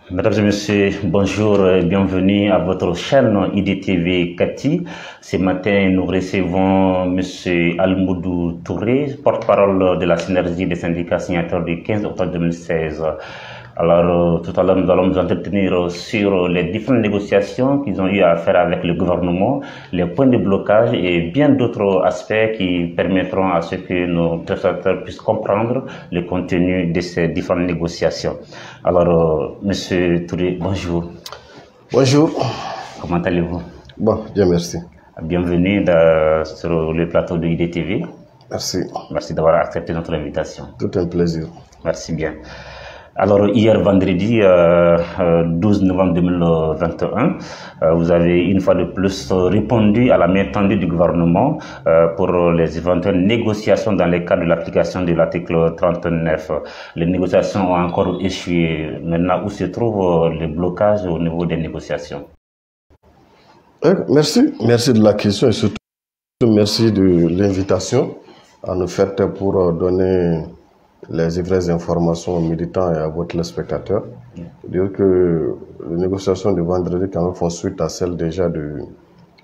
Mesdames et messieurs, bonjour et bienvenue à votre chaîne IDTV Kati. Ce matin, nous recevons M. Almoudou Touré, porte-parole de la synergie des syndicats signataires du 15 octobre 2016. Alors, tout à l'heure, nous allons nous entretenir sur les différentes négociations qu'ils ont eu à faire avec le gouvernement, les points de blocage et bien d'autres aspects qui permettront à ce que nos téléspectateurs puissent comprendre le contenu de ces différentes négociations. Alors, Monsieur Touré, bonjour. Bonjour. Comment allez-vous? Bon, bien, merci. Bienvenue sur le plateau de IDTV. Merci. Merci d'avoir accepté notre invitation. Tout un plaisir. Merci bien. Alors, hier vendredi 12 novembre 2021, vous avez une fois de plus répondu à la main tendue du gouvernement pour les éventuelles négociations dans le cadre de l'application de l'article 39. Les négociations ont encore échoué. Maintenant, où se trouve le blocage au niveau des négociations? Merci. Merci de la question et surtout merci de l'invitation à nous faire pour donner les vraies informations aux militants et à vos téléspectateurs. Dire que les négociations de vendredi quand même font suite à celles déjà du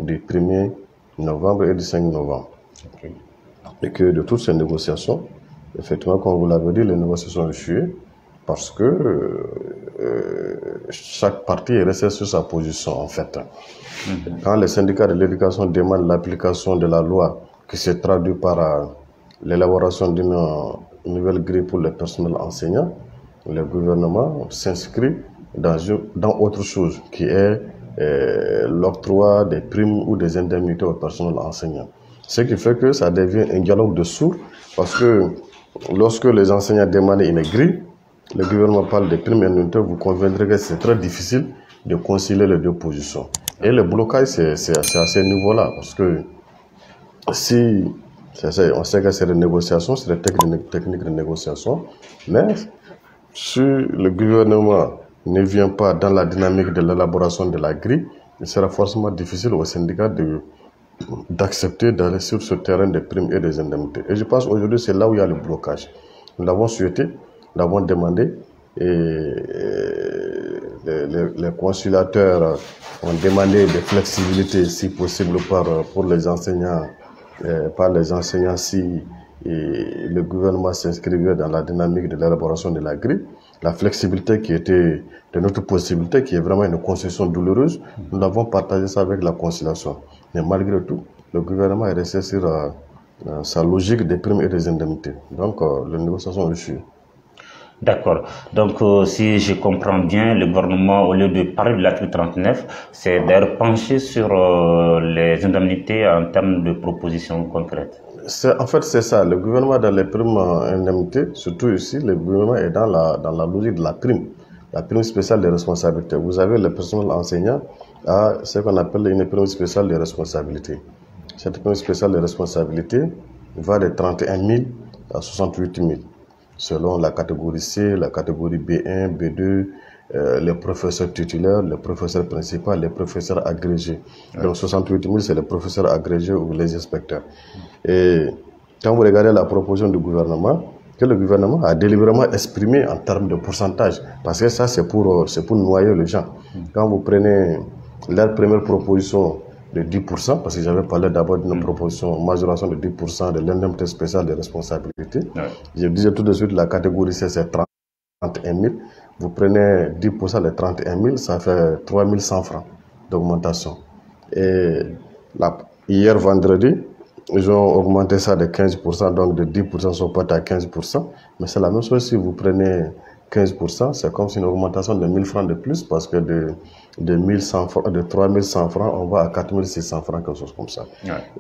1er novembre et du 5 novembre. Okay. Et que de toutes ces négociations, effectivement, comme vous l'avez dit, les négociations ont échoué parce que chaque parti est resté sur sa position en fait. Quand les syndicats de l'éducation demandent l'application de la loi qui se traduit par l'élaboration d'une nouvelle grille pour les personnels enseignants, le gouvernement s'inscrit dans autre chose qui est l'octroi des primes ou des indemnités au personnel enseignant. Ce qui fait que ça devient un dialogue de sourds parce que lorsque les enseignants demandent une grille, le gouvernement parle des primes et indemnités, vous conviendrez que c'est très difficile de concilier les deux positions. Et le blocage, c'est à ce niveau-là parce que si on sait que c'est des négociations, c'est des techniques de négociation, mais si le gouvernement ne vient pas dans la dynamique de l'élaboration de la grille, il sera forcément difficile aux syndicats d'accepter d'aller sur ce terrain des primes et des indemnités. Et je pense aujourd'hui c'est là où il y a le blocage. Nous l'avons souhaité, nous l'avons demandé, et les conciliateurs ont demandé des flexibilités si possible pour les enseignants. Par les enseignants si le gouvernement s'inscrivait dans la dynamique de l'élaboration de la grille. La flexibilité qui était de notre possibilité, qui est vraiment une concession douloureuse, nous l'avons partagé ça avec la conciliation. Mais malgré tout, le gouvernement est resté sur sa logique des primes et des indemnités. Donc, les négociations ont échoué. D'accord. Donc, si je comprends bien, le gouvernement, au lieu de parler de l'article 39, c'est d'ailleurs penché sur les indemnités en termes de propositions concrètes. En fait, c'est ça. Le gouvernement, dans les primes indemnités, surtout ici, le gouvernement est dans la logique de la prime spéciale de responsabilité. Vous avez le personnel enseignant à ce qu'on appelle une prime spéciale de responsabilité. Cette prime spéciale de responsabilité va de 31 000 à 68 000. Selon la catégorie C, la catégorie B1, B2, les professeurs titulaires, les professeurs principaux, les professeurs agrégés. Donc 68 000, c'est les professeurs agrégés ou les inspecteurs. Et quand vous regardez la proposition du gouvernement, que le gouvernement a délibérément exprimé en termes de pourcentage, parce que ça c'est pour noyer les gens. Quand vous prenez leur première proposition de 10%, parce que j'avais parlé d'abord d'une proposition, majoration de 10% de l'indemnité spéciale de responsabilité. Je disais tout de suite, la catégorie C, c'est 31 000. Vous prenez 10% de 31 000, ça fait 3 100 francs d'augmentation. Et hier vendredi, ils ont augmenté ça de 15%, donc de 10% sont pas à 15%. Mais c'est la même chose si vous prenez 15%, c'est comme si une augmentation de 1000 francs de plus, parce que de 3 100 francs, on va à 4 600 francs, quelque chose comme ça.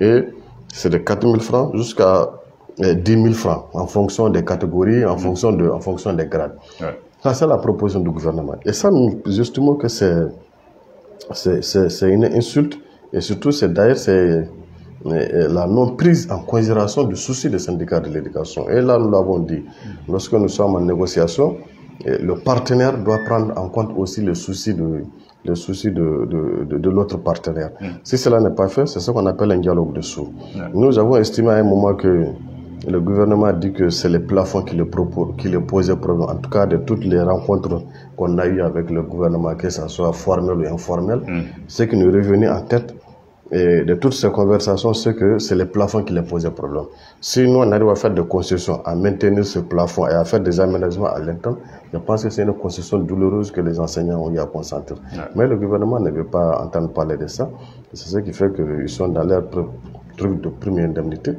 Et c'est de 4 000 francs jusqu'à 10 000 francs, en fonction des catégories, en fonction des grades. Ça, c'est la proposition du gouvernement. Et ça, justement, que c'est une insulte, et surtout, c'est la non-prise en considération du souci des syndicats de l'éducation. Et là, nous l'avons dit, lorsque nous sommes en négociation, le partenaire doit prendre en compte aussi le souci les soucis de l'autre partenaire. Si cela n'est pas fait, c'est ce qu'on appelle un dialogue de sourds. Nous avons estimé à un moment que le gouvernement a dit que c'est les plafonds qui le posaient problème. En tout cas, de toutes les rencontres qu'on a eues avec le gouvernement, que ce soit formel ou informel, ce qui nous est revenu en tête, et de toutes ces conversations, c'est que c'est les plafonds qui les posaient problème. Si nous, on arrive à faire des concessions, à maintenir ce plafond et à faire des aménagements à l'interne, je pense que c'est une concession douloureuse que les enseignants ont eu à consentir. Mais le gouvernement ne veut pas entendre parler de ça. C'est ce qui fait qu'ils sont dans leur truc de première indemnité.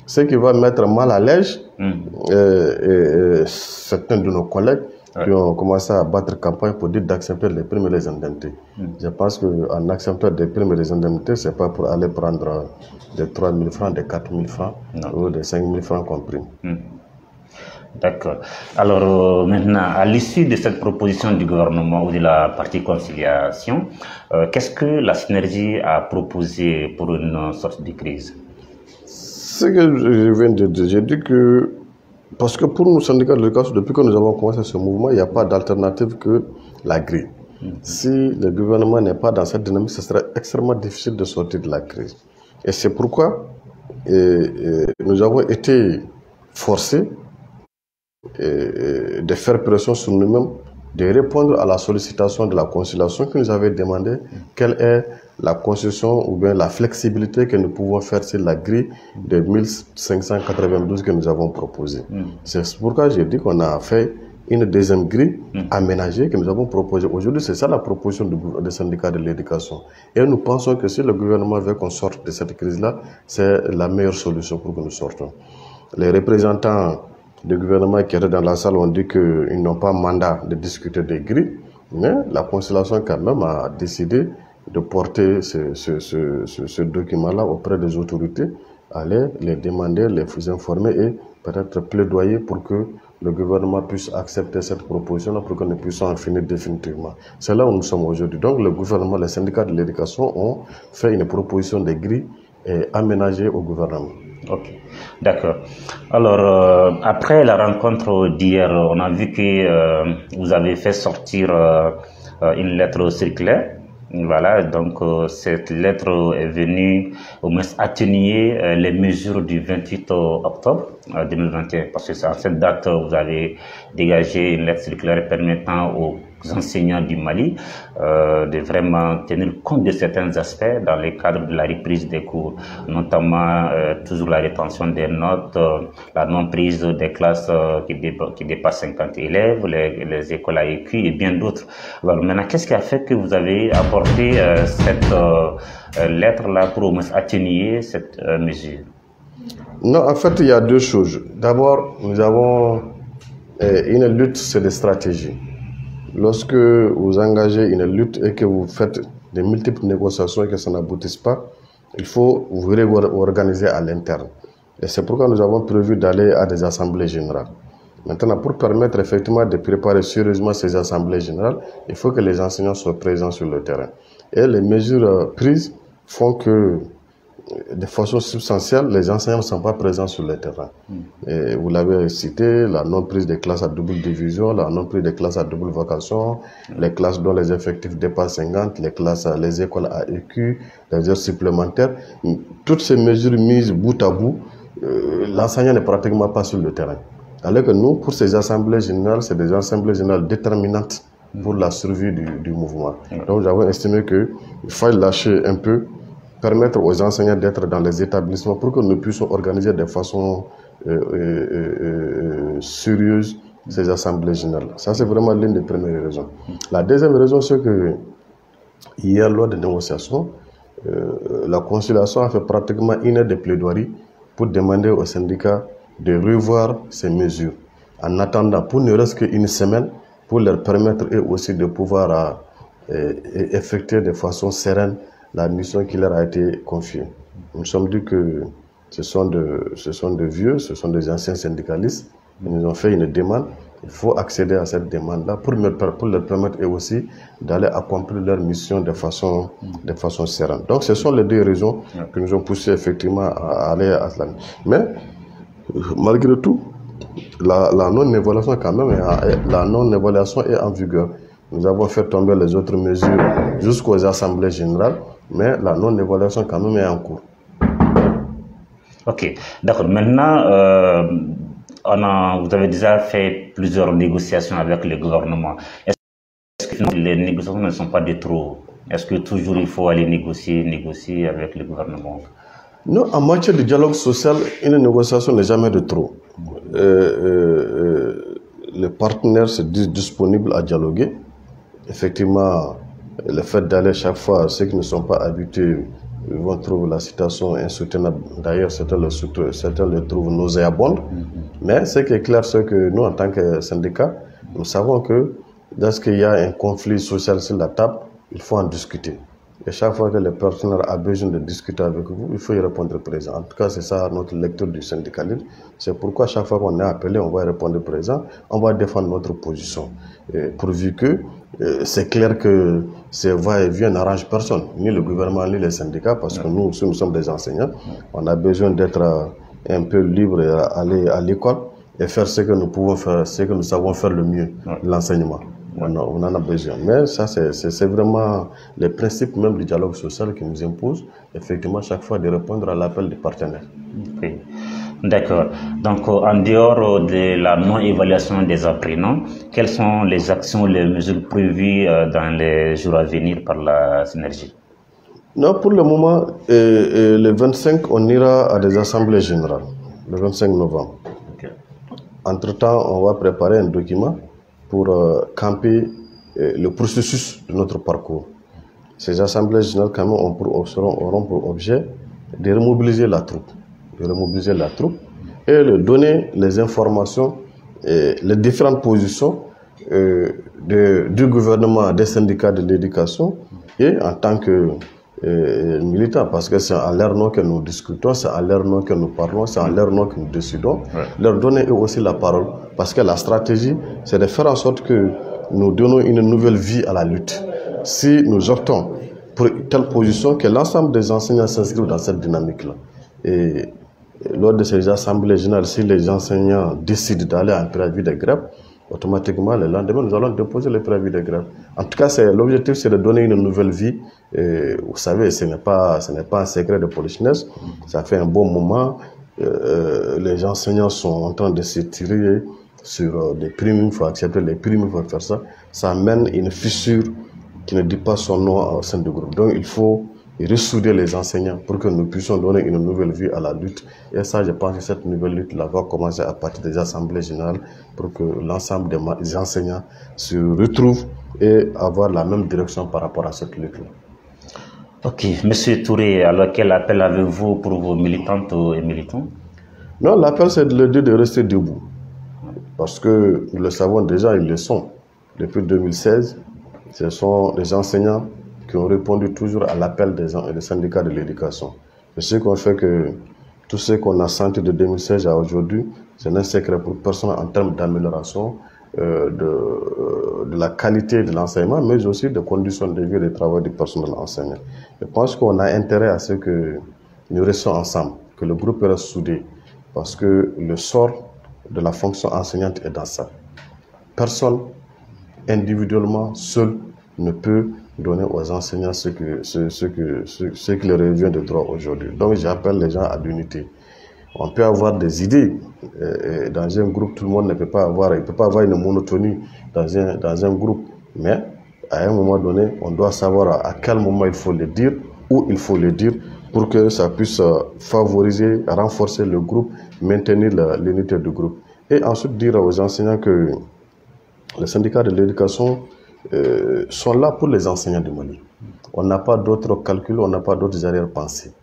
Ce qui va mettre mal à l'aise certains de nos collègues qui ont commencé à battre campagne pour dire d'accepter les primes et les indemnités. Je pense qu'en acceptant des primes et des indemnités, ce n'est pas pour aller prendre des 3 000 francs, des 4 000 francs ou des 5 000 francs comme prime. D'accord. Alors maintenant, à l'issue de cette proposition du gouvernement ou de la partie conciliation, qu'est-ce que la synergie a proposé pour une sorte de crise? Ce que je viens de dire, j'ai dit que, parce que pour nous, syndicats de l'éducation, depuis que nous avons commencé ce mouvement, il n'y a pas d'alternative que la grille. Si le gouvernement n'est pas dans cette dynamique, ce serait extrêmement difficile de sortir de la crise. Et c'est pourquoi nous avons été forcés de faire pression sur nous-mêmes, de répondre à la sollicitation de la conciliation qui nous avait demandé quelle est la concession ou bien la flexibilité que nous pouvons faire sur la grille de 1592 que nous avons proposée. C'est pourquoi j'ai dit qu'on a fait une deuxième grille aménagée que nous avons proposée. Aujourd'hui, c'est ça la proposition des syndicats de l'éducation. Et nous pensons que si le gouvernement veut qu'on sorte de cette crise-là, c'est la meilleure solution pour que nous sortons. Les représentants du gouvernement qui étaient dans la salle ont dit qu'ils n'ont pas mandat de discuter des grilles, mais la conciliation quand même a décidé de porter ce document-là auprès des autorités, aller les demander, les informer et peut-être plaidoyer pour que le gouvernement puisse accepter cette proposition-là pour que nous puissions en finir définitivement. C'est là où nous sommes aujourd'hui. Donc le gouvernement, les syndicats de l'éducation ont fait une proposition de grille aménagée au gouvernement. Ok, d'accord. Alors, après la rencontre d'hier, on a vu que vous avez fait sortir une lettre circulaire. Voilà, donc cette lettre est venue au moins atténuer les mesures du 28 octobre 2021, parce que à cette date, vous avez dégagé une lettre circulaire permettant aux enseignants du Mali de vraiment tenir compte de certains aspects dans le cadre de la reprise des cours, notamment toujours la rétention des notes, la non-prise des classes qui dépassent 50 élèves, les écoles à écu et bien d'autres. Alors maintenant, qu'est-ce qui a fait que vous avez apporté cette lettre-là pour au moins atténuer cette mesure? Non, en fait, il y a deux choses. D'abord, nous avons une lutte, c'est des stratégies. Lorsque vous engagez une lutte et que vous faites de multiples négociations et que ça n'aboutisse pas, il faut vous réorganiser à l'interne. Et c'est pourquoi nous avons prévu d'aller à des assemblées générales. Maintenant, pour permettre effectivement de préparer sérieusement ces assemblées générales, il faut que les enseignants soient présents sur le terrain. Et les mesures prises font que, de façon substantielle, les enseignants ne sont pas présents sur le terrain. Et vous l'avez cité, la non-prise des classes à double division, la non-prise des classes à double vocation, les classes dont les effectifs dépassent 50, les écoles à EQ, les heures supplémentaires. Toutes ces mesures mises bout à bout, l'enseignant n'est pratiquement pas sur le terrain. Alors que nous, pour ces assemblées générales, c'est des assemblées générales déterminantes pour la survie du mouvement. Donc, nous avons estimé qu'il fallait lâcher un peu, permettre aux enseignants d'être dans les établissements pour que nous puissions organiser de façon sérieuse ces assemblées générales. Ça, c'est vraiment l'une des premières raisons. La deuxième raison, c'est que hier, lors des négociations, la conciliation a fait pratiquement une heure de plaidoirie pour demander aux syndicats de revoir ces mesures. En attendant, pour ne rester qu'une semaine, pour leur permettre eux aussi de pouvoir effectuer de façon sereine la mission qui leur a été confiée. Nous nous sommes dit que ce sont des vieux, ce sont des anciens syndicalistes. Ils nous ont fait une demande. Il faut accéder à cette demande-là pour leur permettre eux aussi d'aller accomplir leur mission de façon sereine. Donc ce sont les deux raisons qui nous ont poussé effectivement à aller à cela. Mais malgré tout, la non-évaluation quand même, la non-évaluation est en vigueur. Nous avons fait tomber les autres mesures jusqu'aux assemblées générales, mais la non-évaluation quand même est en cours. Ok, d'accord. Maintenant, vous avez déjà fait plusieurs négociations avec le gouvernement. Est-ce que les négociations ne sont pas de trop? Est-ce que toujours il faut aller négocier avec le gouvernement? Non, en matière de dialogue social, une négociation n'est jamais de trop. Les partenaires se disent disponibles à dialoguer. Effectivement, le fait d'aller chaque fois, ceux qui ne sont pas habitués vont trouver la situation insoutenable. D'ailleurs, certains le trouvent nauséabonde. Mais ce qui est clair, c'est que nous, en tant que syndicat, nous savons que lorsqu'il y a un conflit social sur la table, il faut en discuter. Et chaque fois que le partenaire a besoin de discuter avec vous, il faut y répondre présent. En tout cas, c'est ça notre lecture du syndicalisme. C'est pourquoi chaque fois qu'on est appelé, on va y répondre présent, on va défendre notre position. Et pourvu que c'est clair que ces va-et-vient n'arrange personne, ni le gouvernement, ni les syndicats, parce que nous, si nous sommes des enseignants, on a besoin d'être un peu libre et aller à l'école et faire ce que nous pouvons faire, ce que nous savons faire le mieux, l'enseignement. On en a besoin. Mais ça, c'est vraiment les principes même du dialogue social qui nous imposent, effectivement, chaque fois de répondre à l'appel des partenaires. Okay. D'accord. Donc, en dehors de la non-évaluation des apprenants, quelles sont les actions, les mesures prévues dans les jours à venir par la synergie? Non, pour le moment, le 25, on ira à des assemblées générales, le 25 novembre. Okay. Entre-temps, on va préparer un document pour camper le processus de notre parcours. Ces assemblées générales, quand même, auront pour objet de remobiliser la troupe. Et de donner les informations, les différentes positions du gouvernement, des syndicats de l'éducation et en tant que militants, parce que c'est en leur nom que nous discutons, c'est en leur nom que nous parlons, c'est en leur nom que nous décidons. Leur donner eux aussi la parole, parce que la stratégie, c'est de faire en sorte que nous donnons une nouvelle vie à la lutte. Si nous optons pour telle position, que l'ensemble des enseignants s'inscrivent dans cette dynamique-là. Et lors de ces assemblées générales, si les enseignants décident d'aller en préavis de grève, automatiquement, le lendemain, nous allons déposer le préavis de grève. En tout cas, l'objectif, c'est de donner une nouvelle vie. Vous savez, ce n'est pas un secret de polichinesse. Ça fait un bon moment. Les enseignants sont en train de se tirer sur des primes. Il faut accepter les primes, il faut faire ça. Ça amène une fissure qui ne dit pas son nom au sein du groupe. Donc, il faut ressouder les enseignants pour que nous puissions donner une nouvelle vie à la lutte. Et ça, je pense que cette nouvelle lutte-là va commencer à partir des assemblées générales pour que l'ensemble des enseignants se retrouvent et avoir la même direction par rapport à cette lutte-là. Ok. Monsieur Touré, alors quel appel avez-vous pour vos militantes et militants? Non, l'appel, c'est de leur dire de rester debout. Parce que nous le savons déjà, ils le sont. Depuis 2016, ce sont les enseignants qui ont répondu toujours à l'appel des syndicats de l'éducation. Et ce qu'on fait que tout ce qu'on a senti de 2016 à aujourd'hui, c'est un secret pour personne en termes d'amélioration de la qualité de l'enseignement, mais aussi des conditions de vie et de travail du personnel enseignant. Je pense qu'on a intérêt à ce que nous restions ensemble, que le groupe reste soudé, parce que le sort de la fonction enseignante est dans ça. Personne, individuellement, seul, ne peut donner aux enseignants ce qui leur revient de droit aujourd'hui. Donc j'appelle les gens à l'unité. On peut avoir des idées. Dans un groupe, tout le monde ne peut pas avoir, il peut pas avoir une monotonie dans un groupe. Mais à un moment donné, on doit savoir à quel moment il faut le dire, où il faut le dire, pour que ça puisse favoriser, renforcer le groupe, maintenir l'unité du groupe. Et ensuite dire aux enseignants que les syndicats de l'éducation sont là pour les enseignants du Mali. On n'a pas d'autres calculs, on n'a pas d'autres arrière-pensées.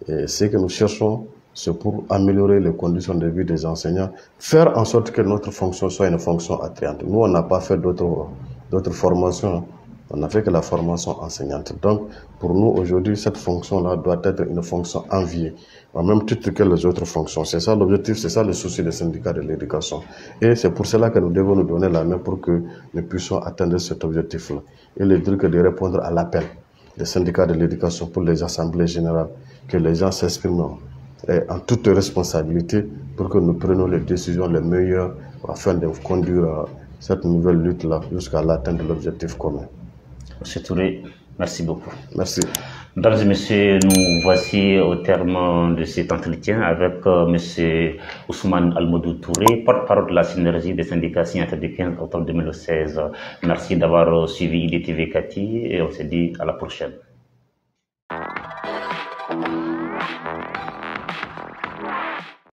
Et ce que nous cherchons, c'est pour améliorer les conditions de vie des enseignants, faire en sorte que notre fonction soit une fonction attrayante. Nous, on n'a pas fait d'autres formations, on n'a fait que la formation enseignante. Donc, pour nous, aujourd'hui, cette fonction-là doit être une fonction enviée, au même titre que les autres fonctions. C'est ça l'objectif, c'est ça le souci des syndicats de l'éducation. Et c'est pour cela que nous devons nous donner la main pour que nous puissions atteindre cet objectif-là. Et le dire que de répondre à l'appel des syndicats de l'éducation pour les assemblées générales, que les gens s'expriment en toute responsabilité pour que nous prenions les décisions les meilleures afin de conduire cette nouvelle lutte-là jusqu'à l'atteinte de l'objectif commun. Monsieur Touré, merci beaucoup. Merci. Mesdames et messieurs, nous voici au terme de cet entretien avec monsieur Ousmane Almodou Touré, porte-parole de la synergie des syndicats signataires du 15 octobre 2016. Merci d'avoir suivi IDTV Kati et on se dit à la prochaine.